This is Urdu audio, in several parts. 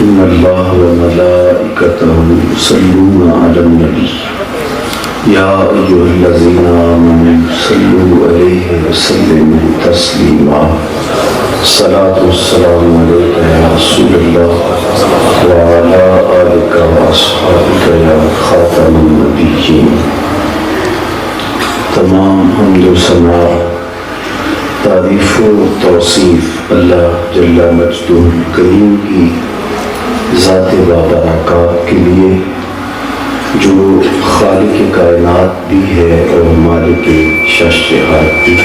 إن الله وملائكته يصلون على النبي يا أيها الذين آمنوا صلوا عليه وسلموا تسليما الصلاة والسلام عليك يا رسول الله وعلى آلك وأصحابك يا خاتم النبيين. تمام حمد و ثنا تعریف و توصیف اللہ جل مجدہ کریم کی ذات بابرکات کے لیے جو خالق کائنات بھی ہے اور مالک ششہات بھی.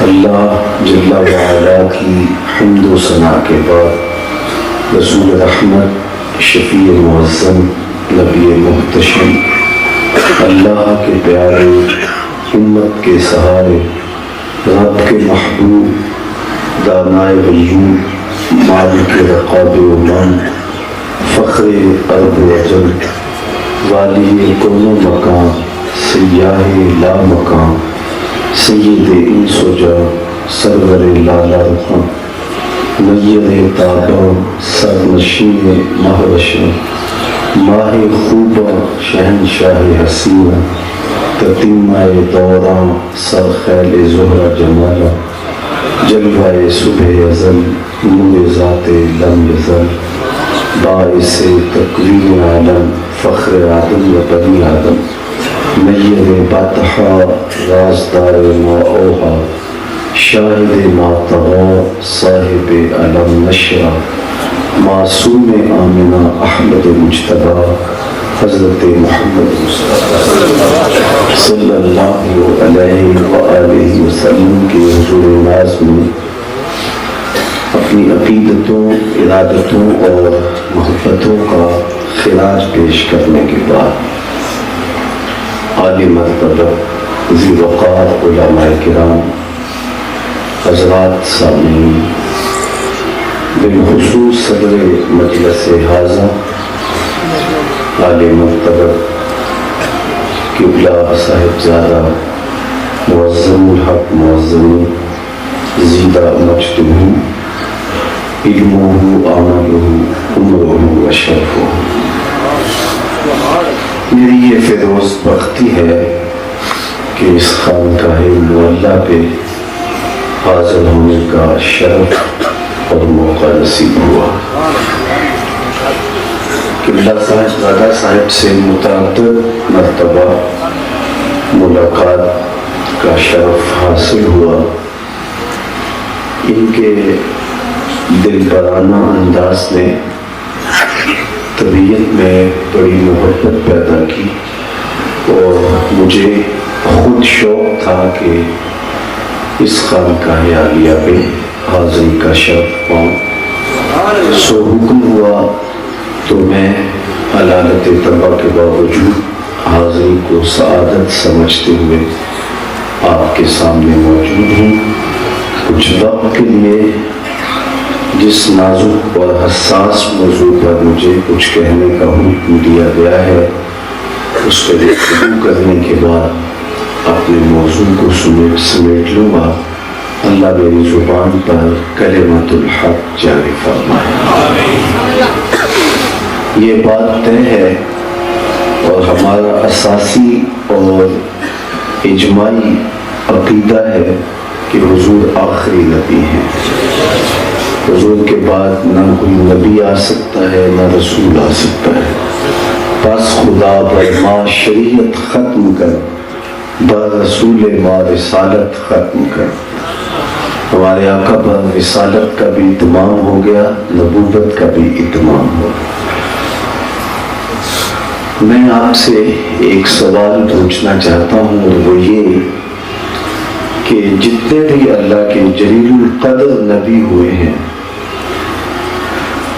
اللہ جل وعلا کی حمد و ثنا کے بعد رسول رحمت شفیع معظم نبی محتشم اللہ کے پیارے امت کے سہارے رب کے محبوب دانائے غیوب مالک رقاب امم فخر ارض و عجم والی کون و مکان سیاہ لا مکان سید انس و جان سرور لالا رخم نیر تاباں سرنشین مہوشاں ماہ خوباں شہنشاہ حسینہ تتیمہ دوراں سرخیل زہرہ جمالہ جلوہ صبح ازل نور ذات لم یزل باعث تکوین عالم فخر آدم و بنی آدم نیر باتحا رازدار ما اوہا شاہد ما طغا صاحب علم نشرہ معصوم آمنہ احمد مجتبی حضرت محمد مصطفیٰ صلی اللہ علیہ وآلہ وسلم کے حضور ناز میں اپنی عقیدتوں ارادتوں اور محبتوں کا خراج پیش کرنے کے بعد عالی مرتبہ ذی وقار علماء کرام حضرات سامعین بالخصوص صدر مجلس حاضر عالی مرتبہ قبلہ صاحبزادہ معظم الحق معظم زیدہ مجدہ علمہ عملہ عمرہ و شرفہ. میری یہ فیروز بختی ہے کہ اس خانقاہ معلیٰ پہ حاضر ہونے کا شرف اور موقع نصیب ہوا. قبلہ صاحبزادہ صاحب سے متعدد مرتبہ ملاقات کا شرف حاصل ہوا. ان کے دلبرانہ انداز نے طبیعت میں بڑی محبت پیدا کی اور مجھے خود شوق تھا کہ اس خانقاہ عالیہ پہ حاضری کا شرف پاؤں. سو حکم ہوا تو میں علالت طبع کے باوجود حاضری کو سعادت سمجھتے ہوئے آپ کے سامنے موجود ہوں. کچھ وقت کے لیے جس نازک اور حساس موضوع پر مجھے کچھ کہنے کا حکم دیا گیا ہے اس پہ گفتگو کرنے کے بعد اپنے موضوع کو سمیٹ لوں گا. اللہ میری زبان پر کلمۃ الحق جاری فرمائے. یہ بات طے ہے اور ہمارا اساسی اور اجماعی عقیدہ ہے کہ حضور آخری نبی ہیں. حضور کے بعد نہ کوئی نبی آ سکتا ہے نہ رسول آ سکتا ہے. بس خدا بر ما شریعت ختم کر بر رسول ما رسالت ختم کر. ہمارے آقا پر رسالت کا بھی اتمام ہو گیا, نبوت کا بھی اتمام ہو گیا. میں آپ سے ایک سوال پوچھنا چاہتا ہوں اور وہ یہ کہ جتنے بھی اللہ کے جلیل القدر نبی ہوئے ہیں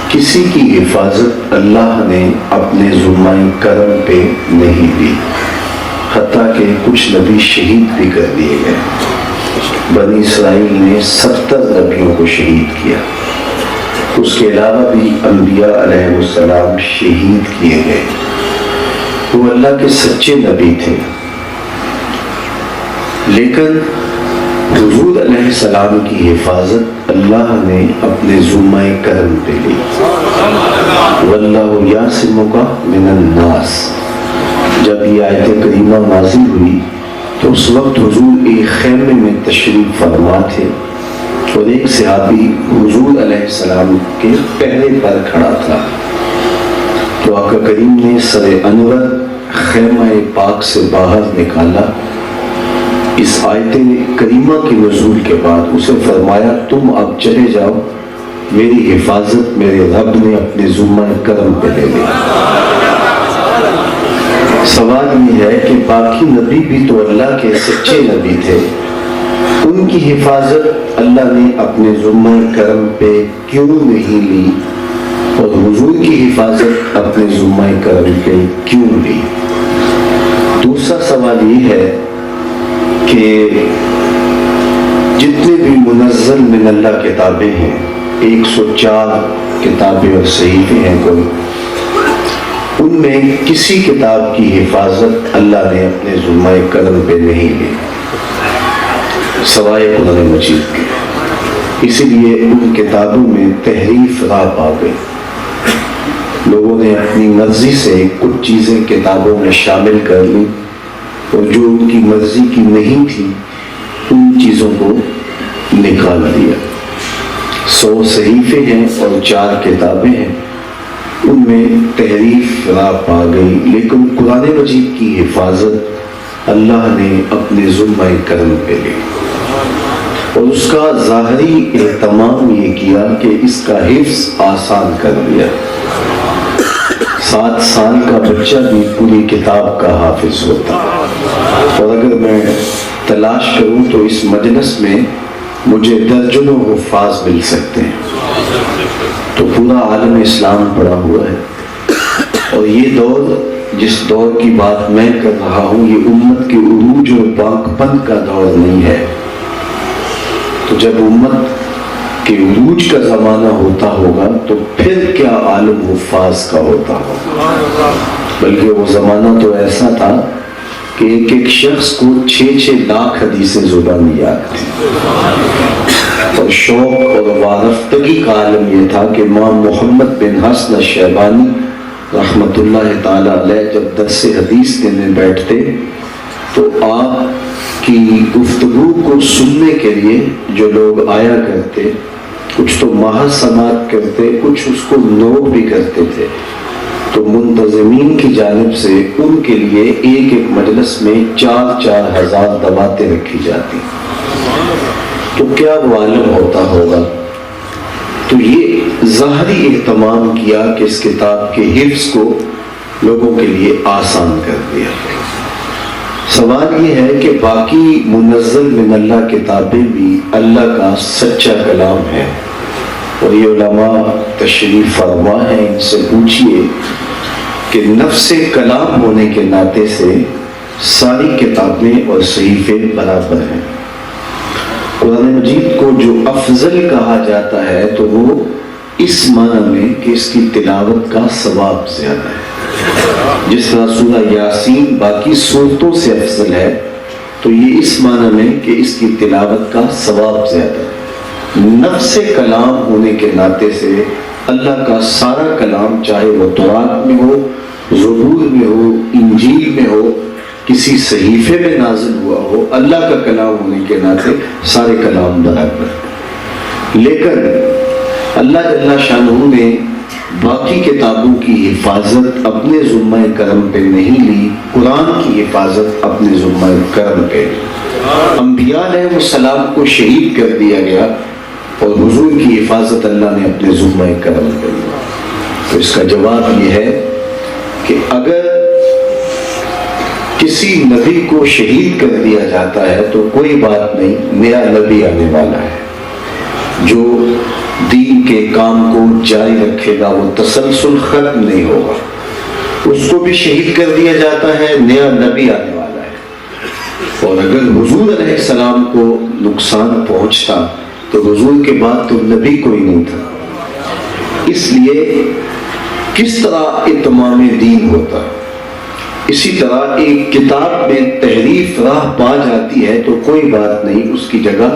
کسی کی حفاظت اللہ نے اپنے ذمہ کرم پہ نہیں دی, حتیٰ کہ کچھ نبی شہید بھی کر دیے گئے. بنی اسرائیل نے 70 نبیوں کو شہید کیا. اس کے علاوہ بھی انبیاء علیہ السلام شہید کیے گئے. وہ اللہ کے سچے نبی تھے, لیکن حضور علیہ السلام کی حفاظت اللہ نے اپنے ذمہ کرم پہ لی. واللہ یعصمک من الناس، جب یہ آیت کریمہ نازل ہوئی تو اس وقت حضور ایک خیمے میں تشریف فرما تھے اور ایک صحابی حضور علیہ السلام کے پہرے پر کھڑا تھا، تو آقا کریم نے سر انور خیمہ پاک سے باہر نکالا۔ اس آیت کریمہ کی نزول کے بعد اسے فرمایا تم اب چلے جاؤ، میری حفاظت میرے رب نے اپنے ذمہ کرم پہ لے لی۔ سوال یہ ہے کہ باقی نبی بھی تو اللہ کے سچے نبی تھے، ان کی حفاظت اللہ نے اپنے ذمہ کرم پہ کیوں نہیں لی اور حضور کی حفاظت اپنے ذمہ کرم پہ کیوں لی؟ دوسرا سوال یہ ہے کہ جتنے بھی منزل من اللہ کتابیں ہیں، 104 کتابیں اور صحیفے ہیں کوئی، ان میں کسی کتاب کی حفاظت اللہ نے اپنے ذمہ کرم پہ نہیں لی سوائے قرآن مجید کے۔ اسی لیے ان کتابوں میں تحریف راب آ گئی، لوگوں نے اپنی مرضی سے کچھ چیزیں کتابوں میں شامل کر لی اور جو ان کی مرضی کی نہیں تھی ان چیزوں کو نکال دیا۔ 100 صحیفے ہیں اور 4 کتابیں ہیں، ان میں تحریف راب آ گئی، لیکن قرآن مجید کی حفاظت اللہ نے اپنے ذمہ کرم پہ لی اور اس کا ظاہری اہتمام یہ کیا کہ اس کا حفظ آسان کر دیا۔ 7 سال کا بچہ بھی پوری کتاب کا حافظ ہوتا، اور اگر میں تلاش کروں تو اس مجلس میں مجھے درجنوں حفاظ مل سکتے ہیں، تو پورا عالم اسلام پڑا ہوا ہے۔ اور یہ دور، جس دور کی بات میں کر رہا ہوں، یہ امت کے عروج اور پاک پن کا دور نہیں ہے۔ تو جب امت کے عروج کا زمانہ ہوتا ہوگا تو پھر کیا عالم حفاظ کا ہوتا ہوگا؟ بلکہ وہ زمانہ تو ایسا تھا کہ ایک شخص کو 6 لاکھ حدیثیں زبانی یاد تھی، اور شوق اور وارفتگی کا عالم یہ تھا کہ امام محمد بن حسن الشیبانی رحمۃ اللہ تعالی علیہ جب درس حدیث دینے بیٹھتے تو آپ کی گفتگو کو سننے کے لیے جو لوگ آیا کرتے، کچھ تو محض سماعت کرتے، کچھ اس کو نوٹ بھی کرتے تھے، تو منتظمین کی جانب سے ان کے لیے ایک مجلس میں 4 ہزار دعوتیں رکھی جاتی، تو کیا وہ عالم ہوتا ہوگا؟ تو یہ ظاہری اہتمام کیا کہ اس کتاب کے حفظ کو لوگوں کے لیے آسان کر دیا۔ سوال یہ ہے کہ باقی منزل من اللہ کتابیں بھی اللہ کا سچا کلام ہے، اور یہ علماء تشریف فرما ہیں، ان سے پوچھئے کہ نفس کلام ہونے کے ناطے سے ساری کتابیں اور صحیفے برابر ہیں۔ قرآن مجید کو جو افضل کہا جاتا ہے تو وہ اس معنی میں کہ اس کی تلاوت کا ثواب زیادہ ہے، جس طرح سورہ یاسین باقی سورتوں سے افضل ہے، تو یہ اس معنی میں کہ اس کی تلاوت کا ثواب زیادہ ہے۔ نفس کلام ہونے کے ناطے سے اللہ کا سارا کلام، چاہے وہ تورات میں ہو، زبور میں ہو، انجیل میں ہو، کسی صحیفے میں نازل ہوا ہو، اللہ کا کلام ہونے کے ناطے سارے کلام برابر۔ لیکن اللہ جل شانہ نے باقی کتابوں کی حفاظت اپنے ذمہ کرم پہ نہیں لی، قرآن کی حفاظت اپنے ذمہ کرم پہ لی۔ انبیاء علیہ السلام کو شہید کر دیا گیا اور حضور کی حفاظت اللہ نے اپنے ذمہ کرم پہ لی۔ تو اس کا جواب یہ ہے کہ اگر کسی نبی کو شہید کر دیا جاتا ہے تو کوئی بات نہیں، نیا نبی آنے والا ہے جو دین کے کام کو جاری رکھے گا، وہ تسلسل ختم نہیں ہوگا۔ اس کو بھی شہید کر دیا جاتا ہے، نیا نبی آنے والا ہے۔ اور اگر حضور علیہ السلام کو نقصان پہنچتا تو حضور کے بعد تو نبی کوئی نہیں تھا۔ اس لیے کس طرح اتمام دین ہوتا ہے، اسی طرح ایک کتاب میں تحریف راہ پا جاتی ہے تو کوئی بات نہیں، اس کی جگہ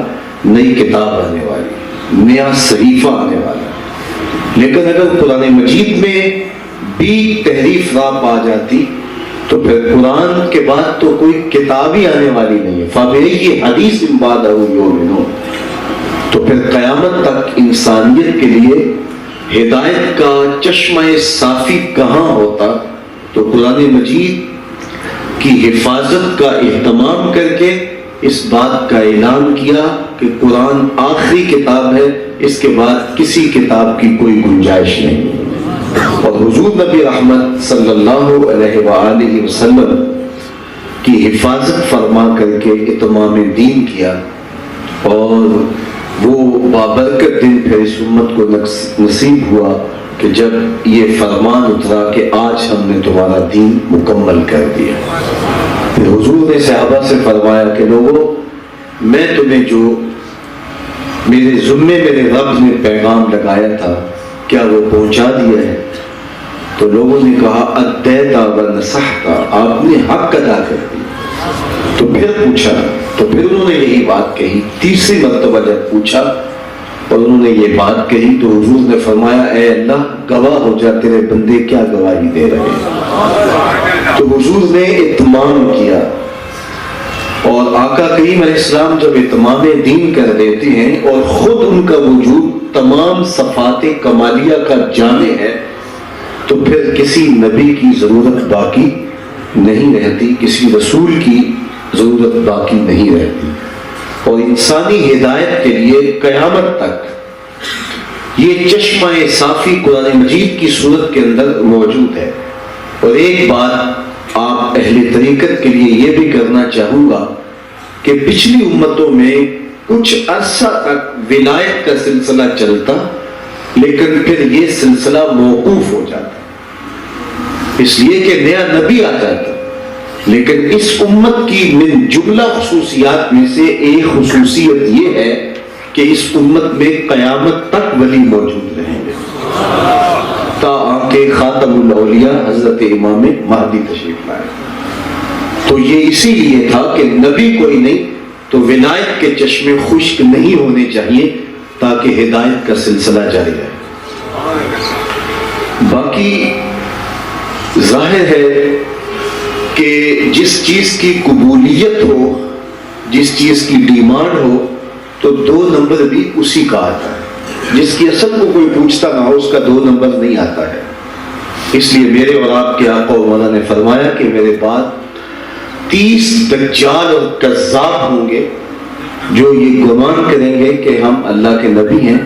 نئی کتاب آنے والی، نیا صحیفہ آنے والا ہے۔ لیکن اگر قرآن مجید میں بھی تحریف راب آ جاتی تو پھر قرآن کے بعد تو کوئی کتاب ہی آنے والی نہیں ہے. فَبِأَيِّ حَدِيثٍ بَعْدَهُ يُؤْمِنُونَ. تو پھر قیامت تک انسانیت کے لیے ہدایت کا چشمہ صافی کہاں ہوتا؟ تو قرآن مجید کی حفاظت کا اہتمام کر کے اس بات کا اعلان کیا کہ قرآن آخری کتاب ہے، اس کے بعد کسی کتاب کی کوئی گنجائش نہیں. اور حضور نبی رحمت صلی اللہ علیہ وآلہ وسلم کی حفاظت فرما کر کے اتمام دین کیا، اور وہ بابرکت دن پھر اس امت کو نصیب ہوا کہ جب یہ فرمان اترا کہ آج ہم نے تمہارا دین مکمل کر دیا. پھر حضور نے صحابہ سے فرمایا کہ لوگوں، میں تمہیں جو میرے ذمے میرے رب نے پیغام لگایا تھا کیا وہ پہنچا دیا ہے؟ تو لوگوں نے کہا ادیتا و نصحتا، آپ نے حق ادا کر دیا. تو پھر پوچھا، تو پھر انہوں نے یہی بات کہی. تیسری مرتبہ جب پوچھا اور انہوں نے یہ بات کہی تو حضور نے فرمایا اے اللہ گواہ ہو جا، تیرے بندے کیا گواہی دے رہے ہیں. تو حضور نے اتمام کیا، اور آقا کریم علیہ السلام جب اتمام دین کر دیتے ہیں اور خود ان کا وجود تمام صفات کمالیہ کا جامع ہے، تو پھر کسی نبی کی ضرورت باقی نہیں رہتی، کسی رسول کی ضرورت باقی نہیں رہتی. اور انسانی ہدایت کے لیے قیامت تک یہ چشمہ صافی قرآن مجید کی صورت کے اندر موجود ہے. اور ایک بات آپ اہل طریقت کے لیے یہ بھی کرنا چاہوں گا کہ پچھلی امتوں میں کچھ عرصہ تک ولایت کا سلسلہ چلتا، لیکن پھر یہ سلسلہ موقوف ہو جاتا، اس لیے کہ نیا نبی آ جاتا. لیکن اس امت کی من جملہ خصوصیات میں سے ایک خصوصیت یہ ہے کہ اس امت میں قیامت تک ولی موجود رہیں گے تا آنکہ خاتم الاولیاء حضرت امام مہدی تشریف لائے. تو یہ اسی لیے تھا کہ نبی کوئی نہیں تو ولایت کے چشمے خشک نہیں ہونے چاہیے تاکہ ہدایت کا سلسلہ جاری رہے. باقی ظاہر ہے کہ جس چیز کی قبولیت ہو، جس چیز کی ڈیمانڈ ہو، تو 2 نمبر بھی اسی کا آتا ہے. جس کی اصل کو کوئی پوچھتا نہ ہو اس کا 2 نمبر نہیں آتا ہے. اس لیے میرے اور آپ کے آقا و مولا نے فرمایا کہ میرے بعد 30 دجال اور کذاب ہوں گے جو یہ گمان کریں گے کہ ہم اللہ کے نبی ہیں.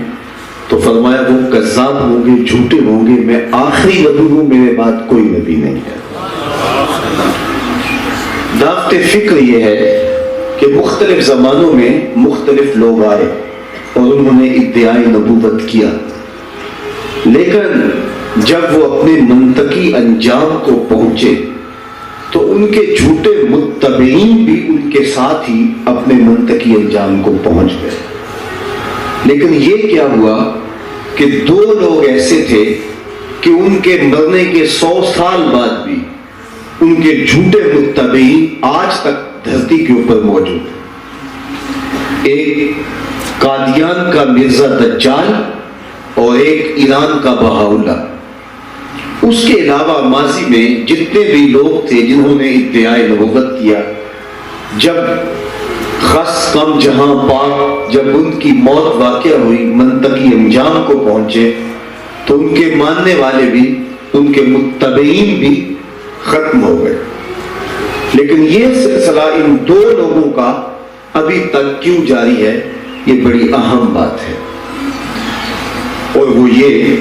تو فرمایا وہ کذاب ہوں گے، جھوٹے ہوں گے، میں آخری نبی ہوں، میرے بعد کوئی نبی نہیں ہے. دعوت فکر یہ ہے کہ مختلف زمانوں میں مختلف لوگ آئے اور انہوں نے ادعائے نبوت کیا، لیکن جب وہ اپنے منطقی انجام کو پہنچے تو ان کے جھوٹے متبعین بھی ان کے ساتھ ہی اپنے منطقی انجام کو پہنچ گئے. لیکن یہ کیا ہوا کہ 2 لوگ ایسے تھے کہ ان کے مرنے کے 100 سال بعد بھی ان کے جھوٹے متبعین آج تک دھرتی کے اوپر موجود ہیں. ایک قادیان کا مرزا دجال اور ایک ایران کا بہاؤلہ. اس کے علاوہ ماضی میں جتنے بھی لوگ تھے جنہوں نے ادعائے نبوت کیا، جب خاص کم جہاں پاک جب ان کی موت واقع ہوئی، منطقی انجام کو پہنچے، تو ان کے ماننے والے بھی، ان کے متبعین بھی ختم ہو گئے. لیکن یہ سلسلہ ان 2 لوگوں کا ابھی تک کیوں جاری ہے، یہ بڑی اہم بات ہے. اور وہ یہ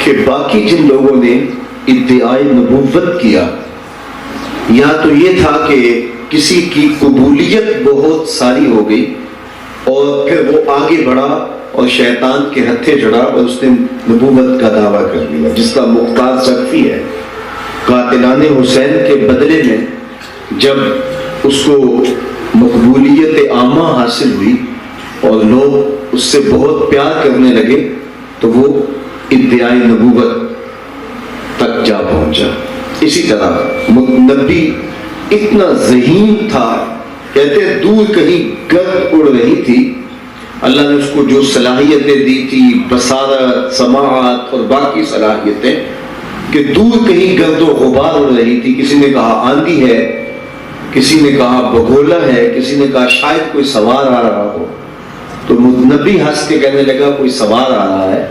کہ باقی جن لوگوں نے ادعائے نبوت کیا، یا تو یہ تھا کہ کسی کی قبولیت بہت ساری ہو گئی اور پھر وہ آگے بڑھا اور شیطان کے ہتھے جڑا اور اس نے نبوت کا دعویٰ کر لیا، جس کا مختار سقفی ہے. قاتلان حسین کے بدلے میں جب اس کو مقبولیت عامہ حاصل ہوئی اور لوگ اس سے بہت پیار کرنے لگے تو وہ ادعائے نبوت تک جا پہنچا. اسی طرح نبی اتنا ذہین تھا، کہتے دور کہیں گرد اڑ رہی تھی اللہ نے اس کو جو صلاحیتیں دی تھی، بصارت، سماعت اور باقی صلاحیتیں، کہ دور کہیں گرد و غبار اڑ رہی تھی، کسی نے کہا آندھی ہے، کسی نے کہا بگولا ہے، کسی نے کہا شاید کوئی سوار آ رہا ہو، تو نبی ہنس کے کہنے لگا کوئی سوار آ رہا ہے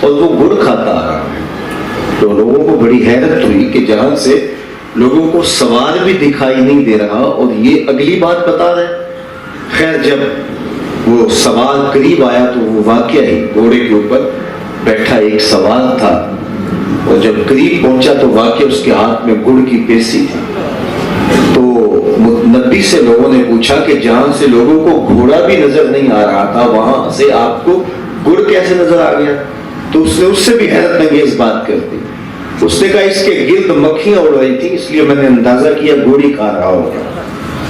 اور وہ گڑ کھاتا آ رہا ہے۔ تو لوگوں کو بڑی حیرت ہوئی کہ جہاں سے لوگوں کو سوار بھی دکھائی نہیں دے رہا اور یہ اگلی بات بتا رہے۔ خیر جب وہ سوار قریب آیا تو وہ واقعہ ہی گھوڑے کے اوپر بیٹھا ایک سوار تھا، اور جب قریب پہنچا تو واقعہ اس کے ہاتھ میں گڑ کی پیسی تھی۔ تو نبی سے لوگوں نے پوچھا کہ جہاں سے لوگوں کو گھوڑا بھی نظر نہیں آ رہا تھا وہاں سے آپ کو گڑ کیسے نظر آ گیا؟ تو اس نے اس سے بھی حیرت انگیز بات کر دی۔ اس نے کہا اس کے گرد مکھیاں اڑ رہی تھی، اس لیے میں نے اندازہ کیا گوڑی کھا رہا ہوگا۔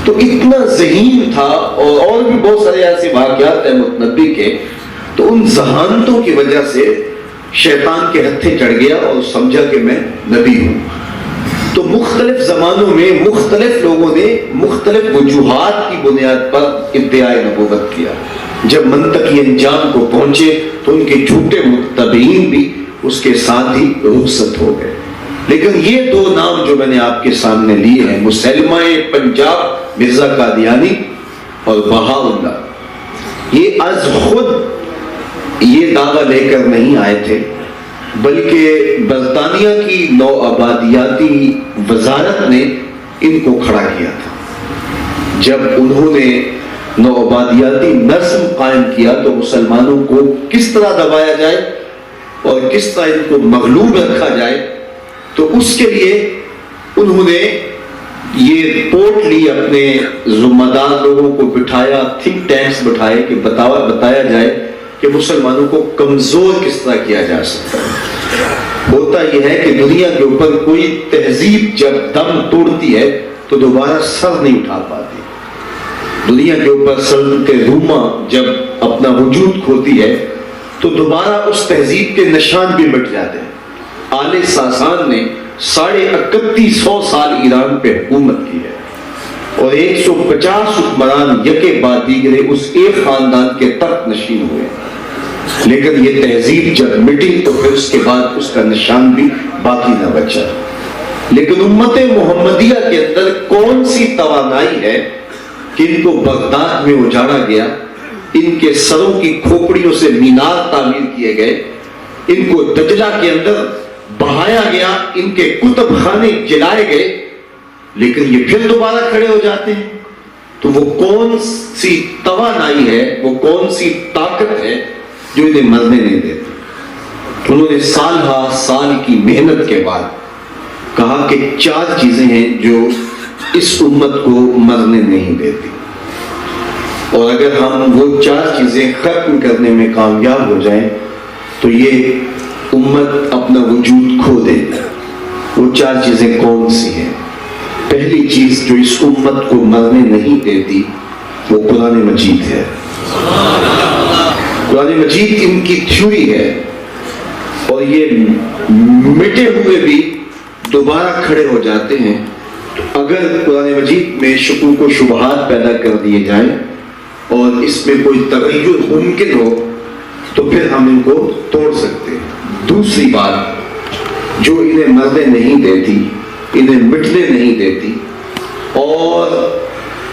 تو اتنا ذہین تھا، اور بھی بہت سارے ایسے واقعات ہیں نبی کے، تو ان ذہانتوں کی وجہ سے شیطان کے ہتھے چڑھ گیا اور سمجھا کہ میں نبی ہوں۔ تو مختلف زمانوں میں مختلف لوگوں نے مختلف وجوہات کی بنیاد پر ادعائے نبوت کیا۔ جب منطقی انجام کو پہنچے تو ان کے جھوٹے متبعین بھی اس کے ساتھ ہی رخصت ہو گئے۔ لیکن یہ دو نام جو میں نے آپ کے سامنے لیے ہیں، مسلمہ پنجاب مرزا قادیانی اور بہاءاللہ، یہ از خود یہ دعویٰ لے کر نہیں آئے تھے، بلکہ برطانیہ کی نوآبادیاتی وزارت نے ان کو کھڑا کیا تھا۔ جب انہوں نے نوآبادیاتی نظم قائم کیا تو مسلمانوں کو کس طرح دبایا جائے اور کس طرح ان کو مغلوب رکھا جائے، تو اس کے لیے انہوں نے یہ رپورٹ لی، اپنے ذمہ دار لوگوں کو بٹھایا، تھنک ٹینکس بٹھائے کہ بتایا جائے کہ مسلمانوں کو کمزور کس طرح کیا جا سکتا ہے۔ ہوتا یہ ہے کہ دنیا کے اوپر کوئی تہذیب جب دم توڑتی ہے تو دوبارہ سر نہیں اٹھا پاتی۔ دنیا کے اوپر سلطنت روما جب اپنا وجود کھوتی ہے تو دوبارہ اس تہذیب کے نشان بھی مٹ جاتے ہیں۔ آل ساسان نے 3150 سال ایران پہ حکومت کی ہے، اور 150 حکمران یکے بعد دیگرے اس ایک خاندان کے تخت نشین ہوئے، لیکن یہ تہذیب جب مٹی تو پھر اس کے بعد اس کا نشان بھی باقی نہ بچا۔ لیکن امت محمدیہ کے اندر کون سی توانائی ہے کہ ان کو بغداد میں اجاڑا گیا، ان کے سروں کی کھوپڑیوں سے مینار تعمیر کیے گئے، ان کو دجلہ کے اندر بہایا گیا، ان کے کتب خانے جلائے گئے، لیکن یہ پھر دوبارہ کھڑے ہو جاتے ہیں۔ تو وہ کون سی توانائی ہے، وہ کون سی طاقت ہے جو انہیں مرنے نہیں دیتی؟ انہوں نے سال ہا سال کی محنت کے بعد کہا کہ 4 چیزیں ہیں جو اس امت کو مرنے نہیں دیتی، اور اگر ہم وہ 4 چیزیں ختم کرنے میں کامیاب ہو جائیں تو یہ امت اپنا وجود کھو دے گی۔ وہ 4 چیزیں کون سی ہیں؟ پہلی چیز جو اس امت کو مرنے نہیں دیتی وہ قرآن مجید ہے۔ قرآن مجید ان کی تھیوری ہے، اور یہ مٹے ہوئے بھی دوبارہ کھڑے ہو جاتے ہیں۔ اگر قرآن مجید میں شکوک و شبہات پیدا کر دیے جائیں اور اس میں کوئی تغیر ممکن ہو تو پھر ہم ان کو توڑ سکتے ہیں۔ دوسری بات جو انہیں مرنے نہیں دیتی، انہیں مٹنے نہیں دیتی، اور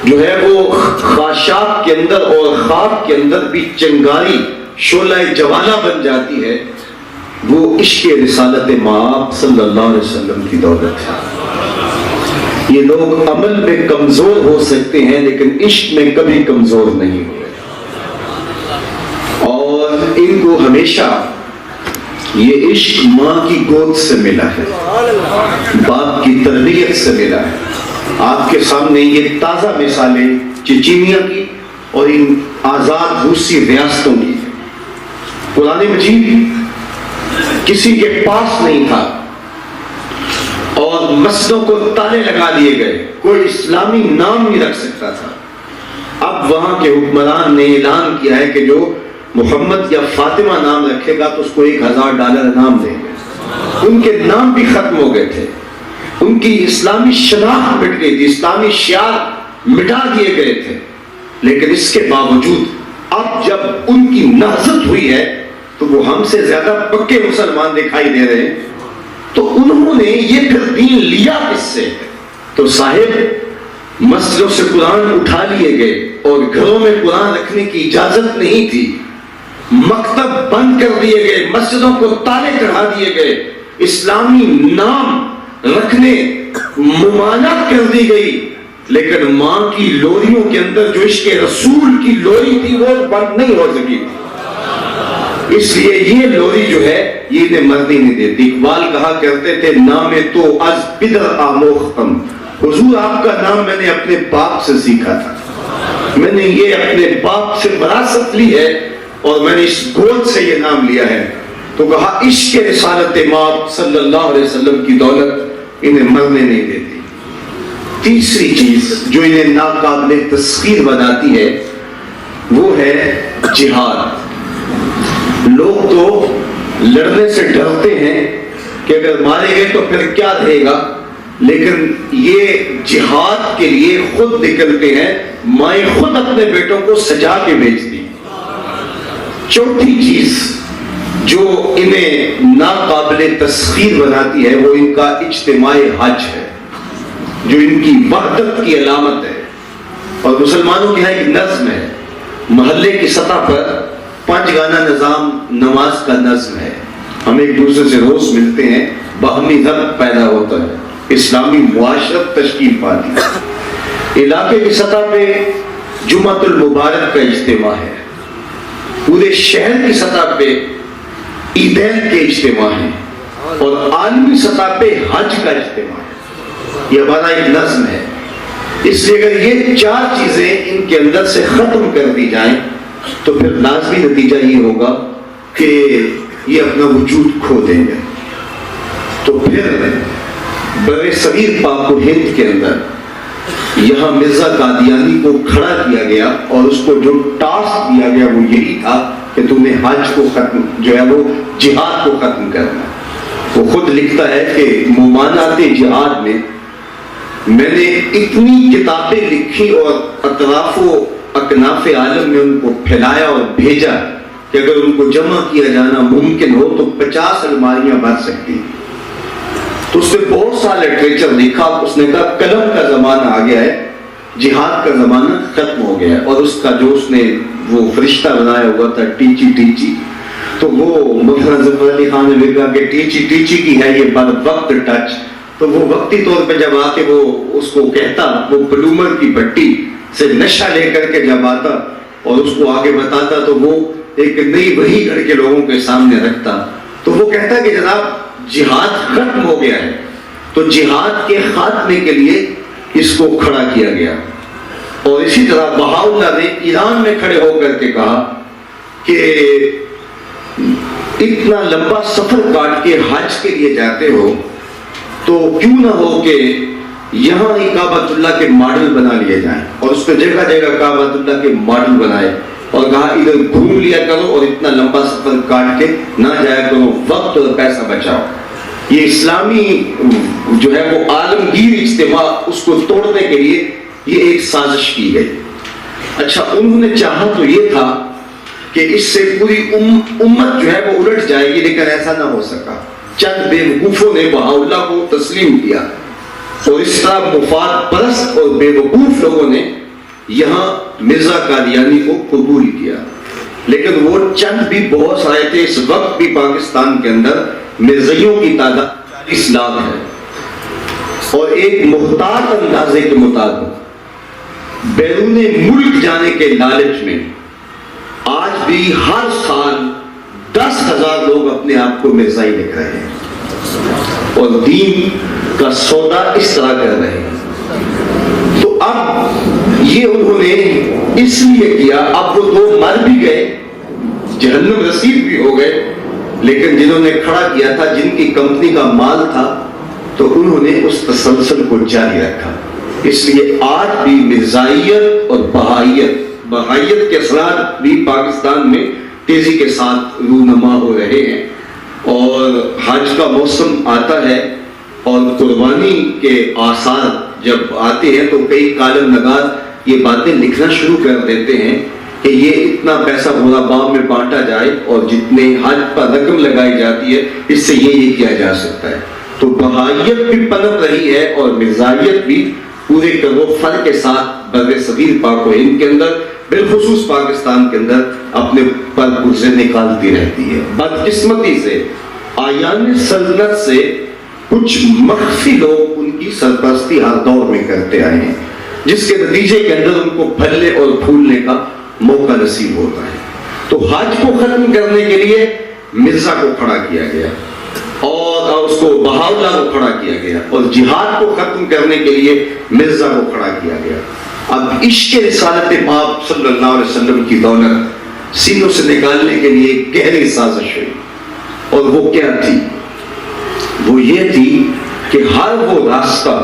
جو ہے وہ خاشاک کے اندر اور خاک کے اندر بھی چنگاری شعلہ جوالہ بن جاتی ہے، وہ عشق رسالت مآب صلی اللہ علیہ وسلم کی دولت ہے۔ یہ لوگ عمل میں کمزور ہو سکتے ہیں لیکن عشق میں کبھی کمزور نہیں ہوئے، اور ان کو ہمیشہ یہ عشق ماں کی گود سے ملا ہے، باپ کی تربیت سے ملا ہے۔ آپ کے سامنے یہ تازہ مثالیں چچینیا کی اور ان آزاد روسی ریاستوں کی ہیں۔ قرآن مجید کسی کے پاس نہیں تھا اور مسجدوں کو تالے لگا دیے گئے، کوئی اسلامی نام نہیں رکھ سکتا تھا۔ اب وہاں کے حکمران نے اعلان کیا ہے کہ جو محمد یا فاطمہ نام رکھے گا تو اس کو $1000 انعام دیں گے۔ ان کے نام بھی ختم ہو گئے تھے، ان کی اسلامی شناخت مٹ گئی تھی، اسلامی شعار مٹا دیے گئے تھے، لیکن اس کے باوجود اب جب ان کی نہضت ہوئی ہے تو وہ ہم سے زیادہ پکے مسلمان دکھائی دے رہے ہیں، تو انہوں نے یہ پھر دین لیا کس سے؟ تو صاحب مسجدوں سے قرآن اٹھا لیے گئے اور گھروں میں قرآن رکھنے کی اجازت نہیں تھی، مکتب بند کر دیے گئے، مسجدوں کو تالے چڑھا دیے گئے، اسلامی نام رکھنے ممانعت کر دی گئی، لیکن ماں کی لوریوں کے اندر جو عشق رسول کی لوری تھی وہ بند نہیں ہو سکی، اس لیے یہ لوری جو ہے یہ انہیں مرنی نہیں دیتی۔ اقبال کہا کرتے تھے نام تو از پدر آموختم، حضور آپ کا نام میں نے اپنے باپ سے سیکھا تھا، میں نے یہ اپنے باپ سے وراثت لی ہے اور میں نے اس گود سے یہ نام لیا ہے۔ تو کہا عشق رسالت ماں صلی اللہ علیہ وسلم کی دولت انہیں مرنے نہیں دیتی۔ تیسری چیز جو انہیں ناقابل تسخیر بناتی ہے وہ ہے جہاد۔ لوگ تو لڑنے سے ڈرتے ہیں کہ اگر مارے گئے تو پھر کیا رہے گا، لیکن یہ جہاد کے لیے خود نکلتے ہیں، مائیں خود اپنے بیٹوں کو سجا کے بھیجتی۔ چوتھی چیز جو انہیں ناقابل تسخیر بناتی ہے وہ ان کا اجتماع حج ہے، جو ان کی وحدت کی علامت ہے۔ اور مسلمانوں کے یہاں ایک نظم ہے، محلے کی سطح پر 5 گانا نظام نماز کا نظم ہے، ہم ایک دوسرے سے روز ملتے ہیں، باہمی ربط پیدا ہوتا ہے، اسلامی معاشرت تشکیل پاتی ہے۔ علاقے کی سطح پہ جمعۃ المبارک کا اجتماع ہے، پورے شہر کی سطح پہ عیدین کے اجتماع ہیں، اور عالمی سطح پہ حج کا اجتماع ہے۔ یہ ہمارا ایک نظم ہے، اس لیے اگر یہ 4 چیزیں ان کے اندر سے ختم کر دی جائیں تو پھر لازمی نتیجہ یہ ہوگا کہ یہ اپنا وجود کھو دیں گے۔ تو پھر بر صغیر پاک و ہند کے اندر یہاں مرزا قادیانی کو کھڑا کیا گیا اور اس کو جو ٹاسک دیا گیا وہ یہی تھا کہ تمہیں حج کو ختم جو ہے وہ جہاد کو ختم کرنا ہے۔ وہ خود لکھتا ہے کہ ممانعت جہاد میں نے اتنی کتابیں لکھی اور اطراف و اکناف عالم میں ان کو پھیلایا اور بھیجا کہ اگر ان کو جمع کیا جانا ممکن ہو تو 50 الماریاں بھر سکتی۔ تو اس نے بہت سا لٹریچر دیکھا، اس نے کہا قلم کا زمانہ آ گیا ہے، جہاد کا زمانہ ختم ہو گیا ہے۔ اور اس کا جو اس نے وہ فرشتہ بنایا ہوا تھا ٹیچی، تو وہ مولانا ظفر علی خان نے کہا کہ ٹیچی کی ہے یہ بر وقت ٹچ، تو وہ وقتی طور پہ جب آ کے وہ اس کو کہتا، وہ بلومر کی بٹی سے نشہ لے کر کے جب آتا اور اس کو آگے بتاتا تو وہ ایک نئی وحی گھڑ کے لوگوں کے سامنے رکھتا، تو وہ کہتا کہ جناب جہاد ختم ہو گیا ہے، تو جہاد کے خاتمے کے لیے اس کو کھڑا کیا گیا۔ اور اسی طرح بہاؤلہ نے ایران میں کھڑے ہو کر کے کہا کہ اتنا لمبا سفر کاٹ کے حج کے لیے جاتے ہو تو کیوں نہ ہو کہ یہاں ہی کعبۃ اللہ کے ماڈل بنا لیے جائیں، اور اس پہ جگہ جگہ کعبۃ اللہ کے ماڈل بنائے، اور کہا ادھر گھوم لیا کرو اور اتنا لمبا سفر کاٹ کے نہ جایا کرو، وقت اور پیسہ بچاؤ۔ یہ اسلامی جو ہے وہ عالمگیر اجتماع، اس کو توڑنے کے لیے یہ ایک سازش کی گئی۔ اچھا، انہوں نے چاہا تو یہ تھا کہ اس سے پوری امت جو ہے وہ الٹ جائے گی، لیکن ایسا نہ ہو سکا۔ چند بے وقوفوں نے بہاؤلہ کو تسلیم کیا، اور اس طرح مفاد پرست اور بے وقوف لوگوں نے یہاں مرزا قادیانی کو قبول کیا، لیکن وہ چند بھی بہت سارے تھے۔ اس وقت بھی پاکستان کے اندر مرزائیوں کی تعداد 40 لاکھ ہے، اور ایک محتاط اندازے کے مطابق بیرون ملک جانے کے لالچ میں آج بھی ہر سال 10,000 لوگ اپنے آپ کو مرزائی لکھ رہے ہیں اور دین کا سودا اس طرح کر رہے ہیں۔ تو اب یہ انہوں نے اس لیے کیا، اب وہ 2 مر بھی گئے، جہنم رسید بھی ہو گئے، لیکن جنہوں نے کھڑا کیا تھا، جن کی کمپنی کا مال تھا، تو انہوں نے اس تسلسل کو جاری رکھا۔ اس لیے آج بھی مرزائیت اور بہائیت کے اثرات بھی پاکستان میں تیزی کے ساتھ رونما ہو رہے ہیں، اور حج کا موسم آتا ہے اور قربانی کے آثار جب آتے ہیں تو کئی کالم نگار یہ باتیں لکھنا شروع کر دیتے ہیں کہ یہ اتنا پیسہ غرباء میں بانٹا جائے اور جتنے حج پر رقم لگائی جاتی ہے اس سے یہ کیا جا سکتا ہے. تو بہائیت بھی پنپ رہی ہے اور مرزائیت بھی پورے کرو فر کے ساتھ بر صغیر پاک و ہند کے اندر بالخصوص پاکستان کے اندر اپنے پر پرزے نکالتی رہتی ہے. بدقسمتی سے آیان سلطنت سے کچھ مخفی لوگ ان کی سرپرستی ہر دور میں کرتے آئے ہیں، جس کے نتیجے کے اندر ان کو پھلنے اور پھولنے کا موقع نصیب ہوتا ہے. تو حج کو ختم کرنے کے لیے مرزا کو کھڑا کیا گیا اور اس کو بہاؤلہ کو کھڑا کیا گیا، اور جہاد کو ختم کرنے کے لیے مرزا کو کھڑا کیا گیا. اب عشق رسالت پاک صلی اللہ علیہ وسلم کی دولت سینوں سے نکالنے کے لیے ایک گہری سازش ہوئی، اور وہ کیا تھی؟ وہ یہ تھی کہ ہر وہ راستہ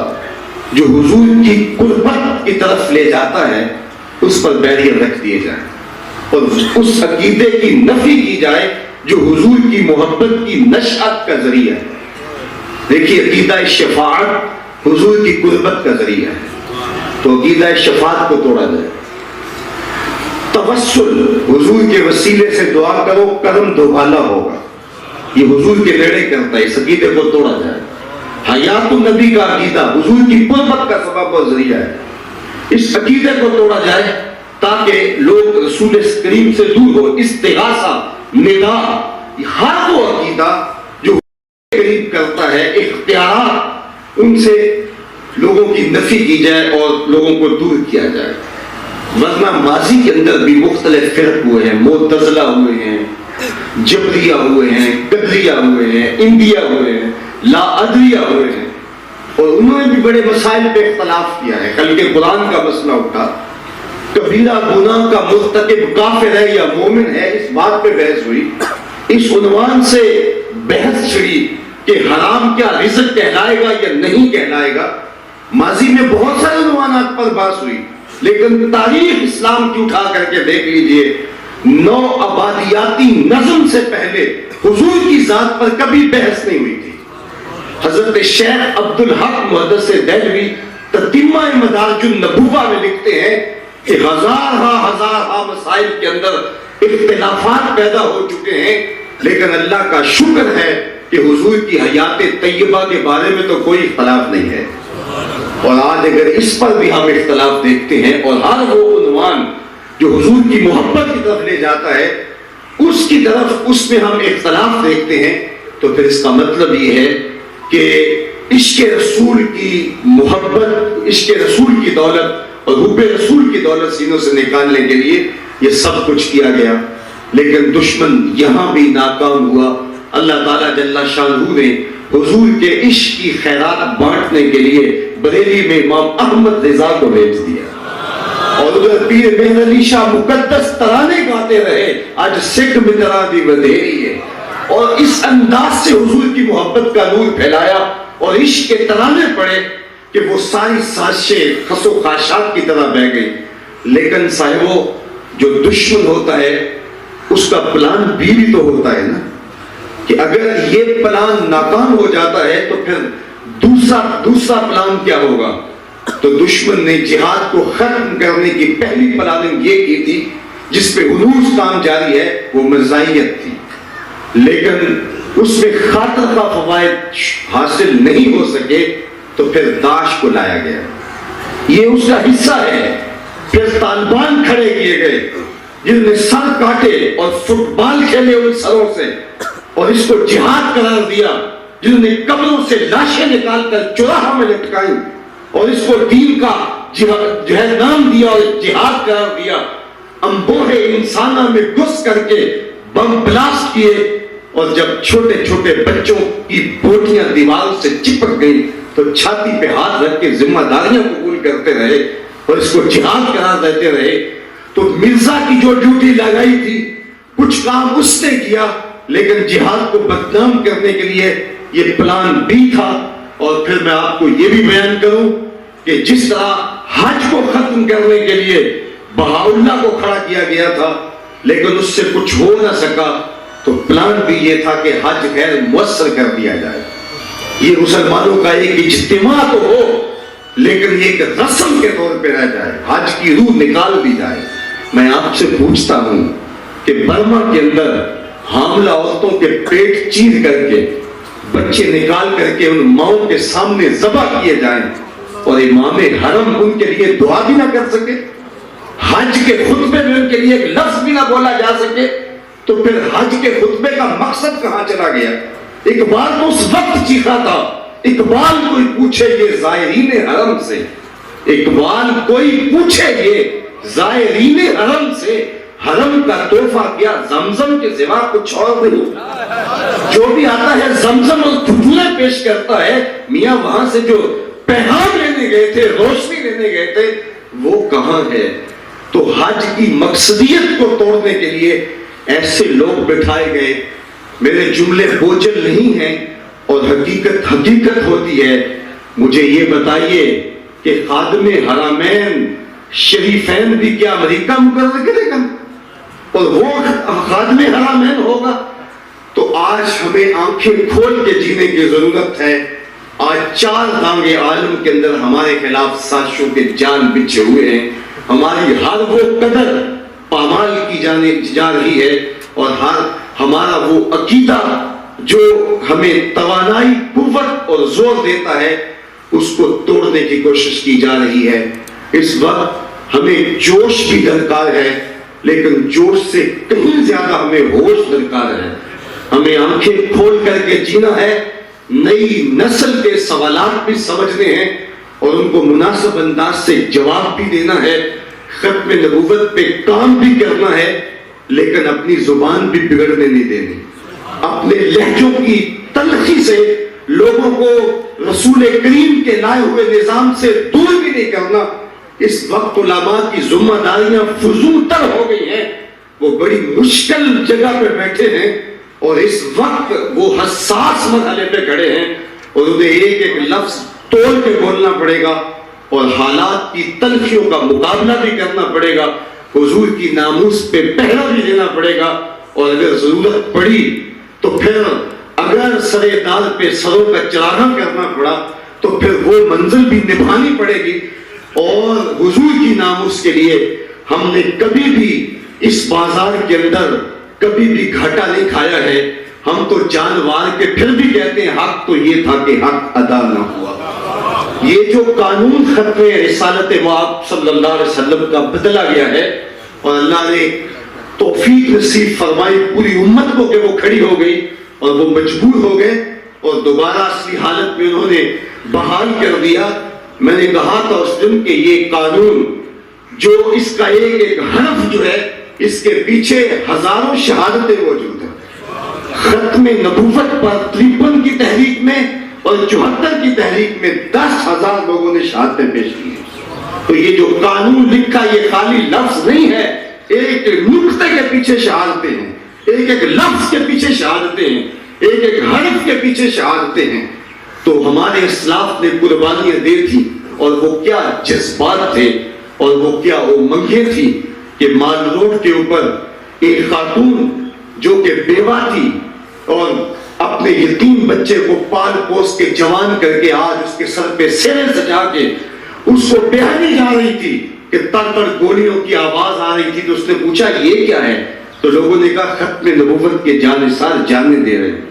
جو حضور کی قربت کی طرف لے جاتا ہے اس پر بیریئر رکھ دیے جائیں اور اس عقیدے کی نفی کی جائے جو حضور کی محبت کی نشأت کا ذریعہ ہے. دیکھیے عقیدہ شفاعت حضور کی قربت کا ذریعہ ہے، تو عقیدہ شفاعت کو توڑا جائے. توسل حضور کے وسیلے سے دعا کرو کرم دوبالا ہوگا، یہ حضور کے نیڑے کرتا ہے، اس عقیدے کو توڑا جائے. حیات النبی کا عقیدہ حضور کی قربت کا سبب و ذریعہ ہے، اس عقیدے کو توڑا جائے تاکہ لوگ رسول کریم سے دور ہو. استغاثہ ندا ہر وہ عقیدہ جو قریب کرتا ہے، اختیارات ان سے لوگوں کی نفی کی جائے اور لوگوں کو دور کیا جائے. ورنہ ماضی کے اندر بھی مختلف فرق ہوئے ہیں، معتزلہ ہوئے ہیں، جبریہ ہوئے ہیں، قدریہ ہوئے ہیں، انڈیا ہوئے ہیں، لا ادریہ ہوئے ہیں، اور انہوں نے بھی بڑے مسائل پہ اختلاف کیا ہے. خلق قرآن کا مسئلہ اٹھا، کبیرہ گناہ کا مرتکب کافر ہے یا مومن ہے، اس بات پہ بحث ہوئی. اس عنوان سے بحث چھڑی کہ حرام کیا رزق کہلائے گا یا نہیں کہلائے گا. ماضی میں بہت سارے عنوانات پر بحث ہوئی، لیکن تاریخ اسلام کی اٹھا کر کے دیکھ لیجئے، نو آبادیاتی نظم سے پہلے حضور کی ذات پر کبھی بحث نہیں ہوئی تھی. حضرت شیخ عبدالحق محدث دہلوی تتمہ مدارج النبوہ میں لکھتے ہیں کہ ہزارہ مسائل کے اندر اختلافات پیدا ہو چکے ہیں، لیکن اللہ کا شکر ہے کہ حضور کی حیات طیبہ کے بارے میں تو کوئی اختلاف نہیں ہے. اور آج اگر اس پر بھی ہم اختلاف دیکھتے ہیں اور ہر وہ عنوان جو حضور کی محبت کی طرف لے جاتا ہے اس کی طرف اس میں ہم اختلاف دیکھتے ہیں، تو پھر اس کا مطلب یہ ہے کہ عشق رسول کی محبت، عشق رسول کی دولت اور حب رسول کی دولت سینوں سے نکالنے کے لیے یہ سب کچھ کیا گیا. لیکن دشمن یہاں بھی ناکام ہوا. اللہ تعالیٰ جل شانہ نے حضور کے عشق کی خیرات بانٹنے کے لیے بریلی میں امام احمد رضا کو بھیج دیا، اور ادھر پیر مہر علی شاہ مقدس ترانے گاتے رہے، آج سکھ مترا دی ودھیری ہے. اور اس انداز سے حضور کی محبت کا نور پھیلایا اور عشق کے ترانے پڑے کہ وہ ساری سازشیں خس و خاشاک کی طرح بہ گئی. لیکن صاحبو، جو دشمن ہوتا ہے اس کا پلان بھی تو ہوتا ہے نا، کہ اگر یہ پلان ناکام ہو جاتا ہے تو پھر دوسرا پلان کیا ہوگا. تو دشمن نے جہاد کو ختم کرنے کی پہلی پلاننگ یہ کی تھی، جس پہ ہنوز کام جاری ہے، وہ مرزائیت تھی. لیکن اس میں خاطر کا فوائد حاصل نہیں ہو سکے تو پھر داعش کو لایا گیا، یہ اس کا حصہ ہے. پھر طالبان کھڑے کیے گئے جنہوں نے سر کاٹے اور فٹ بال کھیلے ان سروں سے اور اس کو جہاد قرار دیا، جنہوں نے قبروں سے لاشیں نکال کر چوراہا میں لٹکائی اور اس کو دین کا جو ہے نام دیا اور جہاد قرار دیا. انبوہ انسانہ میں گھس کر کے بم بلاسٹ کیے، اور جب چھوٹے چھوٹے بچوں کی بوٹیاں دیواروں سے چپک گئی تو چھاتی پہ ہاتھ رکھ کے ذمہ داریاں قبول کرتے رہے اور اس کو جہاد قرار دیتے رہے. تو مرزا کی جو ڈیوٹی لگائی تھی کچھ کام اس نے کیا، لیکن جہاد کو بدنام کرنے کے لیے یہ پلان بھی تھا. اور پھر میں آپ کو یہ بھی بیان کروں کہ جس طرح حج کو ختم کرنے کے لیے بہاؤلہ کو کھڑا کیا گیا تھا لیکن اس سے کچھ ہو نہ سکا، تو پلان بھی یہ تھا کہ حج غیر مؤثر کر دیا جائے. یہ مسلمانوں کا ایک اجتماع تو ہو لیکن یہ ایک رسم کے طور پہ رہ جائے، حج کی روح نکال دی جائے. میں آپ سے پوچھتا ہوں کہ برما کے اندر حاملہ عورتوں کے پیٹ چیر کر کے بچے نکال کر کے ان ماؤں کے سامنے ذبح کیے جائیں اور امام حرم ان کے لیے دعا بھی نہ کر سکے، حج کے خطبے میں ان کے لیے ایک لفظ بھی نہ بولا جا سکے، تو پھر حج کے خطبے کا مقصد کہاں چلا گیا؟ اقبال تو اس وقت چیخا تھا، اقبال کوئی پوچھے یہ زائرین حرم سے، اقبال کوئی پوچھے یہ زائرین حرم سے حرم کا تحفہ کیا زمزم کے سوا کچھ اور نہیں؟ جو بھی آتا ہے زمزم اور ٹھٹھلے پیش کرتا ہے، میاں وہاں سے جو پیغام لینے گئے تھے، روشنی لینے گئے تھے، وہ کہاں ہے؟ تو حج کی مقصدیت کو توڑنے کے لیے ایسے لوگ بٹھائے گئے۔ میرے جملے بوجھل نہیں ہیں اور حقیقت حقیقت ہوتی ہے۔ مجھے یہ بتائیے کہ خادم حرمین شریفین بھی کیا امریکہ مقرر کرے گا اور وہ خادم حرمین ہوگا؟ تو آج ہمیں آنکھیں کھول کے جینے کی ضرورت ہے۔ آج 4 دانگے عالم کے اندر ہمارے خلاف سازشوں کے جال بچھے ہوئے ہیں، ہماری ہر وہ قدر پامال کی جا رہی ہے اور ہمارا وہ عقیدہ جو ہمیں توانائی، قوت اور زور دیتا ہے، اس کو توڑنے کی کوشش کی جا رہی ہے۔ اس وقت ہمیں جوش بھی درکار ہے، لیکن جوش سے کہیں زیادہ ہمیں ہوش درکار ہے۔ ہمیں آنکھیں کھول کر کے جینا ہے، نئی نسل کے سوالات بھی سمجھنے ہیں اور ان کو مناسب انداز سے جواب بھی دینا ہے، ختم نبوت پہ کام بھی کرنا ہے، لیکن اپنی زبان بھی بگڑنے نہیں دینی، اپنے لہجوں کی تلخی سے لوگوں کو رسول کریم کے لائے ہوئے نظام سے دور بھی نہیں کرنا۔ اس وقت علماء کی ذمہ داریاں فضول تر ہو گئی ہیں، وہ بڑی مشکل جگہ پہ بیٹھے ہیں اور اس وقت وہ حساس مرحلے پہ کھڑے ہیں اور انہیں ایک ایک لفظ توڑ کے بولنا پڑے گا اور حالات کی تلخیوں کا مقابلہ بھی کرنا پڑے گا، حضور کی ناموس پہ پہرا بھی دینا پڑے گا، اور اگر ضرورت پڑی تو پھر اگر سرے دار پہ سروں کا چراغاں کرنا پڑا تو پھر وہ منزل بھی نبھانی پڑے گی۔ اور حضور کی ناموس کے لیے ہم نے کبھی بھی اس بازار کے اندر کبھی بھی گھاٹا نہیں کھایا ہے۔ ہم تو جانوار کے پھر بھی کہتے ہیں حق تو یہ تھا کہ حق ادا نہ ہوا۔ یہ جو قانون ختم رسالت مآب صلی اللہ علیہ وسلم کا بدلا گیا ہے اور اللہ نے توفیق نصیب فرمائی پوری امت کو کہ وہ کھڑی ہو گئی اور وہ مجبور ہو گئے اور دوبارہ اصلی حالت میں انہوں نے بحال کر دیا۔ میں نے کہا تھا اس دن کہ یہ قانون جو اس کا ایک ایک حرف جو ہے اس کے پیچھے ہزاروں شہادتیں موجود ہیں۔ ختم نبوت پر 53 کی تحریک میں اور 74 کی تحریک میں 10,000 لوگوں نے شہادتیں پیش کی ہیں۔ تو یہ جو قانون لکھا یہ خالی لفظ نہیں ہے، ایک نقطے کے پیچھے شہادتیں ہیں، ایک ایک لفظ کے پیچھے شہادتیں ہیں، ایک ایک حرف کے پیچھے شہادتیں ہیں۔ تو ہمارے اسلاف نے قربانیاں دی تھی اور وہ کیا جذبات تھے اور وہ کیا امنگیں تھی کہ مال روڈ کے اوپر ایک خاتون جو کہ بیوہ تھی اور اپنے یتیم بچے کو پال پوس کے جوان کر کے آج اس کے سر پہ سینے سجا کے اس کو بہانی جا رہی تھی کہ تڑ تڑ گولیوں کی آواز آ رہی تھی، تو اس نے پوچھا یہ کیا ہے؟ تو لوگوں نے کہا ختم نبوت کے جانثار جانے دے رہے ہیں۔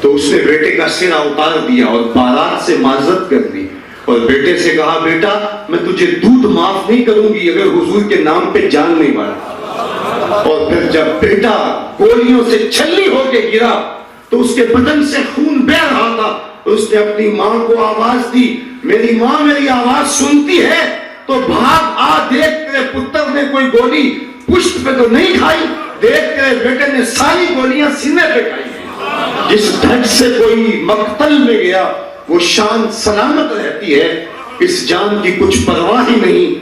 تو اس نے بیٹے کا سینہ اتار دیا اور بارات سے معذرت کر دی اور بیٹے سے کہا بیٹا میں تجھے دودھ معاف نہیں کروں گی اگر حضور کے نام پہ جان نہیں مارا۔ اور پھر جب بیٹا گولیوں سے چھلنی ہو کے گرا تو اس کے بدن سے خون بہہ رہا تھا، اس نے اپنی ماں کو آواز دی، میری ماں میری آواز سنتی ہے تو بھاگ آ، دیکھ تیرے پتر نے کوئی گولی پشت پہ تو نہیں کھائی، دیکھ تیرے بیٹے نے ساری گولیاں سینے پہ کھائی۔ جس دھج سے کوئی مقتل میں گیا وہ شان سلامت رہتی ہے، اس جان کی کچھ پرواہ ہی نہیں،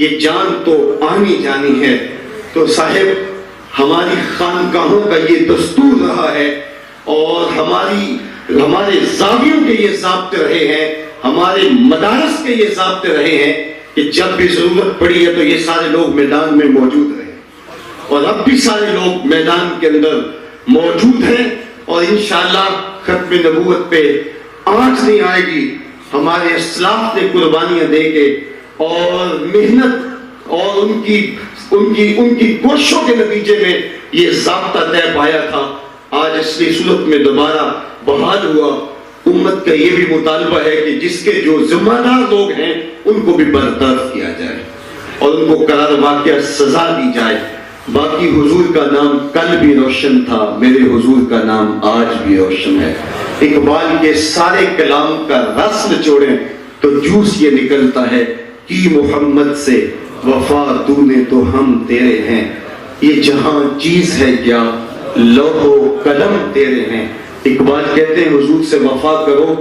یہ جان تو آنی جانی ہے۔ تو صاحب ہماری خانقاہوں کا یہ دستور رہا ہے اور ہمارے زاویوں کے یہ ضابطے رہے ہیں، ہمارے مدارس کے یہ ضابطے رہے ہیں کہ جب بھی ضرورت پڑی ہے تو یہ سارے لوگ میدان میں موجود رہے اور اب بھی سارے لوگ میدان کے اندر موجود ہیں اور انشاءاللہ ختم نبوت پہ آنچ نہیں آئے گی۔ ہمارے اسلاف نے قربانیاں دے کے اور محنت اور ان کی ان کی کوششوں کے نتیجے میں یہ ضابطہ طے پایا تھا. آج اصلی صورت میں دوبارہ بحال ہوا. امت کا یہ بھی مطالبہ ہے کہ جس کے جو ذمہ دار لوگ ہیں ان کو بھی برطرف کیا جائے اور ان کو قرار واقعہ سزا دی جائے. باقی حضور کا نام کل بھی روشن تھا، میرے حضور کا نام آج بھی روشن ہے. اقبال کے سارے کلام کا رس نچوڑیں تو جوس یہ نکلتا ہے کہ محمد سے وفا تو نے تو ہم تیرے ہیں. یہ جہاں چیز ہے کیا لوح و قلم تیرے ہیں. اقبال کہتے ہیں حضور سے وفا کرو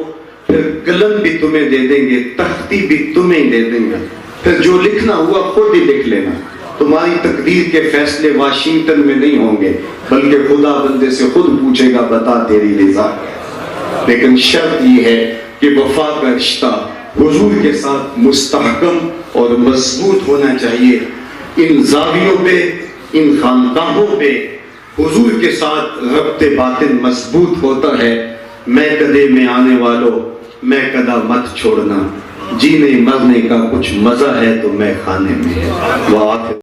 پھر قلم بھی تمہیں دے دیں گے، تختی بھی تمہیں دے دیں گے، پھر جو لکھنا ہوا خود ہی لکھ لینا. تمہاری تقدیر کے فیصلے واشنگٹن میں نہیں ہوں گے بلکہ خدا بندے سے خود پوچھے گا بتا تیری رضا. لیکن شرط یہ ہے کہ وفا کا رشتہ حضور کے ساتھ مستحکم اور مضبوط ہونا چاہیے. ان زاویوں پہ، ان خانقاہوں پہ حضور کے ساتھ ربط باطن مضبوط ہوتا ہے. میں کدے میں آنے والوں میں کدا مت چھوڑنا، جینے مرنے کا کچھ مزہ ہے تو میں خانے میں ہے.